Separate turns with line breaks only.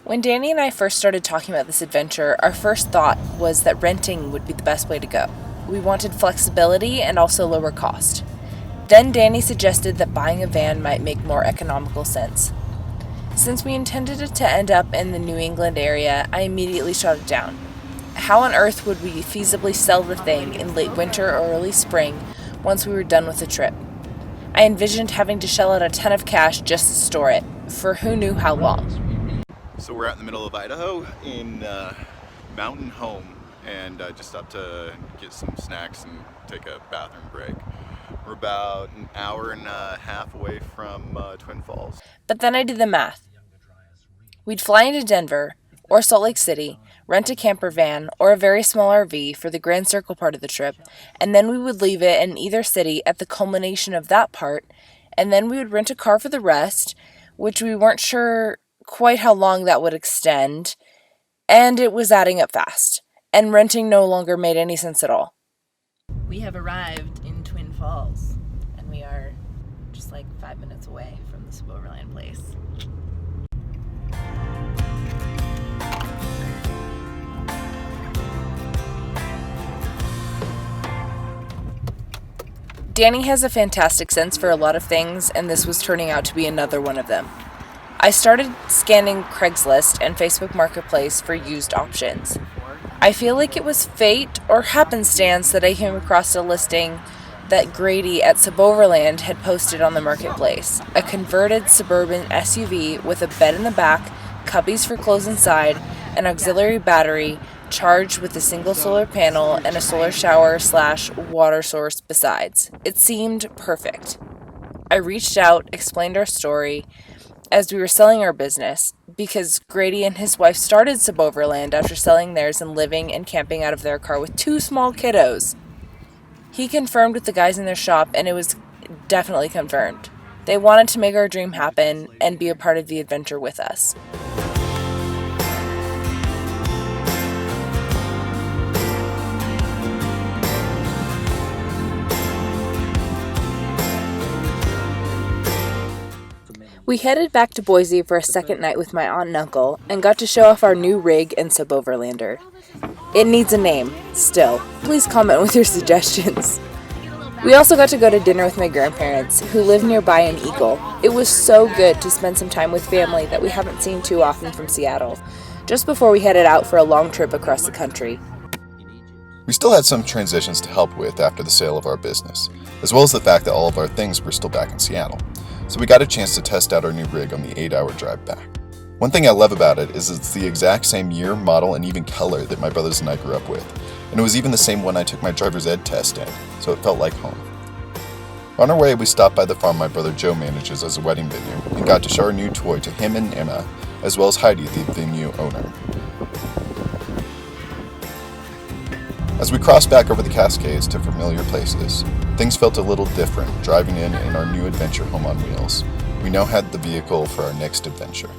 When Danny and I first started talking about this adventure, our first thought was that renting would be the best way to go. We wanted flexibility and also lower cost. Then Danny suggested that buying a van might make more economical sense. Since we intended it to end up in the New England area, I immediately shot it down. How on earth would we feasibly sell the thing in late winter or early spring once we were done with the trip? I envisioned having to shell out a ton of cash just to store it, for who knew how long.
So we're out in the middle of Idaho in Mountain Home, and just stopped to get some snacks and take a bathroom break. We're about an hour and a half away from Twin Falls.
But then I did the math. We'd fly into Denver or Salt Lake City, rent a camper van or a very small RV for the Grand Circle part of the trip, and then we would leave it in either city at the culmination of that part, and then we would rent a car for the rest, which we weren't sure quite how long that would extend, and it was adding up fast, and renting no longer made any sense at all. We have arrived in Twin Falls, and we are just like 5 minutes away from the Suboverland place. Danny has a fantastic sense for a lot of things, and this was turning out to be another one of them. I started scanning Craigslist and Facebook Marketplace for used options. I feel like it was fate or happenstance that I came across a listing that Grady at Suboverland had posted on the marketplace. A converted Suburban SUV with a bed in the back, cubbies for clothes inside, an auxiliary battery, charged with a single solar panel and a solar shower/water source besides. It seemed perfect. I reached out, explained our story, as we were selling our business, because Grady and his wife started Suboverland after selling theirs and living and camping out of their car with 2 small kiddos. He confirmed with the guys in their shop, and it was definitely confirmed. They wanted to make our dream happen and be a part of the adventure with us. We headed back to Boise for a second night with my aunt and uncle, and got to show off our new rig and Suboverlander. It needs a name, still. Please comment with your suggestions. We also got to go to dinner with my grandparents, who live nearby in Eagle. It was so good to spend some time with family that we haven't seen too often from Seattle, just before we headed out for a long trip across the country.
We still had some transitions to help with after the sale of our business, as well as the fact that all of our things were still back in Seattle. So we got a chance to test out our new rig on the 8-hour drive back. One thing I love about it is it's the exact same year, model, and even color that my brothers and I grew up with. And it was even the same one I took my driver's ed test in, so it felt like home. On our way, we stopped by the farm my brother Joe manages as a wedding venue, and got to show our new toy to him and Emma, as well as Heidi, the venue owner. As we crossed back over the Cascades to familiar places, things felt a little different driving in our new adventure home on wheels. We now had the vehicle for our next adventure.